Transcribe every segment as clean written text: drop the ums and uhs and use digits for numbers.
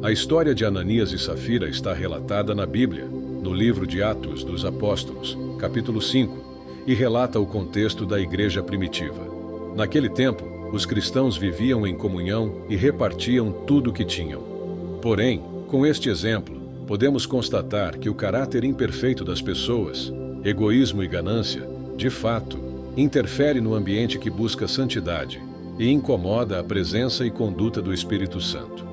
A história de Ananias e Safira está relatada na Bíblia, no livro de Atos dos Apóstolos, capítulo 5, e relata o contexto da igreja primitiva. Naquele tempo, os cristãos viviam em comunhão e repartiam tudo o que tinham. Porém, com este exemplo, podemos constatar que o caráter imperfeito das pessoas, egoísmo e ganância, de fato, interfere no ambiente que busca santidade e incomoda a presença e conduta do Espírito Santo.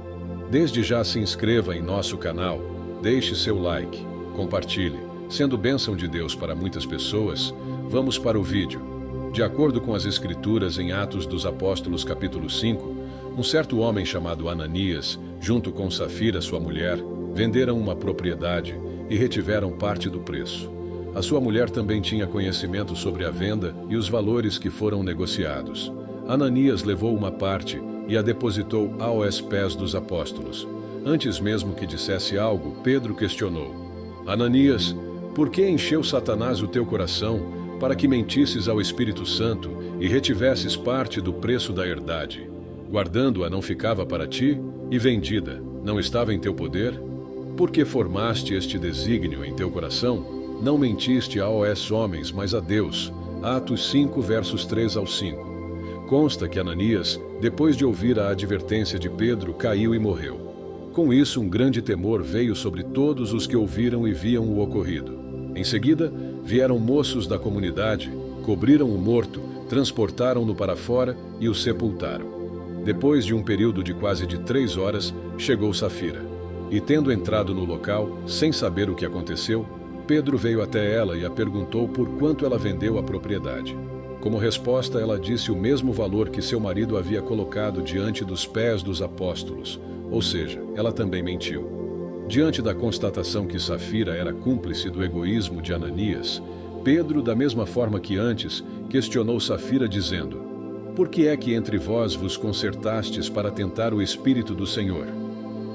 Desde já se inscreva em nosso canal, deixe seu like, compartilhe. Sendo bênção de Deus para muitas pessoas, vamos para o vídeo. De acordo com as Escrituras em Atos dos Apóstolos capítulo 5, um certo homem chamado Ananias, junto com Safira, sua mulher, venderam uma propriedade e retiveram parte do preço. A sua mulher também tinha conhecimento sobre a venda e os valores que foram negociados. Ananias levou uma parte e a depositou aos pés dos apóstolos. Antes mesmo que dissesse algo, Pedro questionou: Ananias, por que encheu Satanás o teu coração para que mentisses ao Espírito Santo e retivesses parte do preço da herdade? Guardando-a não ficava para ti, e vendida não estava em teu poder? Por que formaste este desígnio em teu coração? Não mentiste aos homens, mas a Deus. Atos 5, versos 3 ao 5. Consta que Ananias, depois de ouvir a advertência de Pedro, caiu e morreu. Com isso, um grande temor veio sobre todos os que ouviram e viam o ocorrido. Em seguida, vieram moços da comunidade, cobriram o morto, transportaram-no para fora e o sepultaram. Depois de um período de quase 3 horas, chegou Safira. E tendo entrado no local, sem saber o que aconteceu, Pedro veio até ela e a perguntou por quanto ela vendeu a propriedade. Como resposta, ela disse o mesmo valor que seu marido havia colocado diante dos pés dos apóstolos, ou seja, ela também mentiu. Diante da constatação que Safira era cúmplice do egoísmo de Ananias, Pedro, da mesma forma que antes, questionou Safira dizendo: Por que é que entre vós vos concertastes para tentar o Espírito do Senhor?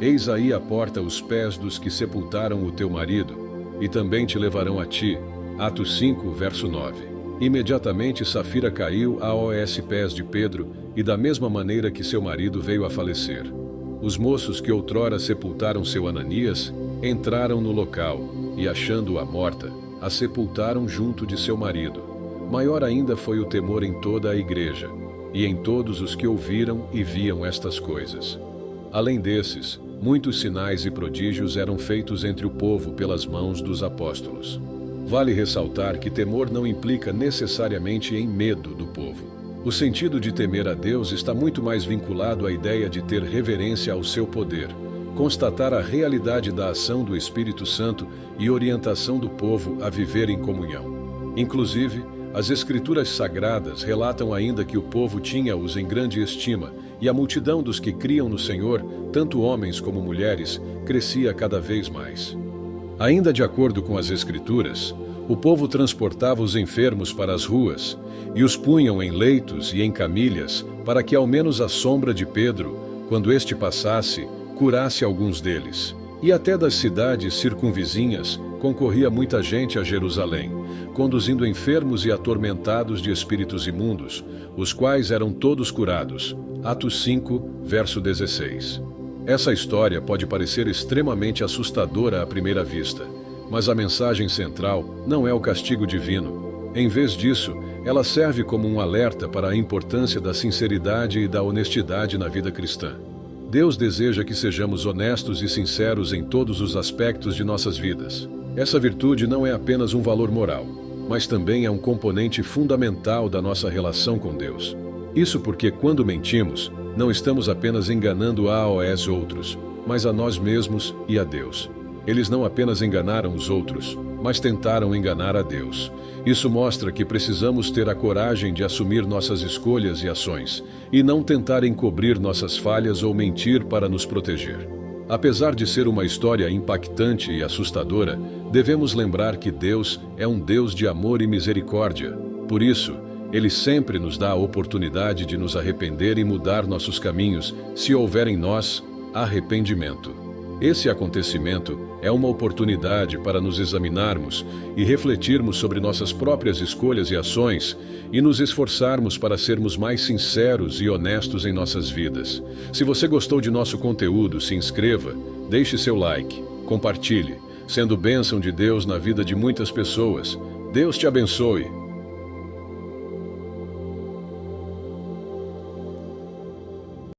Eis aí a porta os pés dos que sepultaram o teu marido, e também te levarão a ti. Atos 5, verso 9. Imediatamente Safira caiu aos pés de Pedro, e da mesma maneira que seu marido veio a falecer. Os moços que outrora sepultaram seu Ananias, entraram no local, e achando-a morta, a sepultaram junto de seu marido. Maior ainda foi o temor em toda a igreja, e em todos os que ouviram e viam estas coisas. Além desses, muitos sinais e prodígios eram feitos entre o povo pelas mãos dos apóstolos. Vale ressaltar que temor não implica necessariamente em medo do povo. O sentido de temer a Deus está muito mais vinculado à ideia de ter reverência ao seu poder, constatar a realidade da ação do Espírito Santo e orientação do povo a viver em comunhão. Inclusive, as Escrituras Sagradas relatam ainda que o povo tinha-os em grande estima e a multidão dos que criam no Senhor, tanto homens como mulheres, crescia cada vez mais. Ainda de acordo com as Escrituras, o povo transportava os enfermos para as ruas e os punham em leitos e em camilhas para que ao menos a sombra de Pedro, quando este passasse, curasse alguns deles. E até das cidades circunvizinhas concorria muita gente a Jerusalém, conduzindo enfermos e atormentados de espíritos imundos, os quais eram todos curados. Atos 5, verso 16. Essa história pode parecer extremamente assustadora à primeira vista, mas a mensagem central não é o castigo divino. Em vez disso, ela serve como um alerta para a importância da sinceridade e da honestidade na vida cristã. Deus deseja que sejamos honestos e sinceros em todos os aspectos de nossas vidas. Essa virtude não é apenas um valor moral, mas também é um componente fundamental da nossa relação com Deus. Isso porque, quando mentimos, não estamos apenas enganando aos outros, mas a nós mesmos e a Deus. Eles não apenas enganaram os outros, mas tentaram enganar a Deus. Isso mostra que precisamos ter a coragem de assumir nossas escolhas e ações, e não tentar encobrir nossas falhas ou mentir para nos proteger. Apesar de ser uma história impactante e assustadora, devemos lembrar que Deus é um Deus de amor e misericórdia. Por isso, Ele sempre nos dá a oportunidade de nos arrepender e mudar nossos caminhos, se houver em nós arrependimento. Esse acontecimento É uma oportunidade para nos examinarmos e refletirmos sobre nossas próprias escolhas e ações e nos esforçarmos para sermos mais sinceros e honestos em nossas vidas. Se você gostou de nosso conteúdo, se inscreva, deixe seu like, compartilhe, sendo bênção de Deus na vida de muitas pessoas. Deus te abençoe.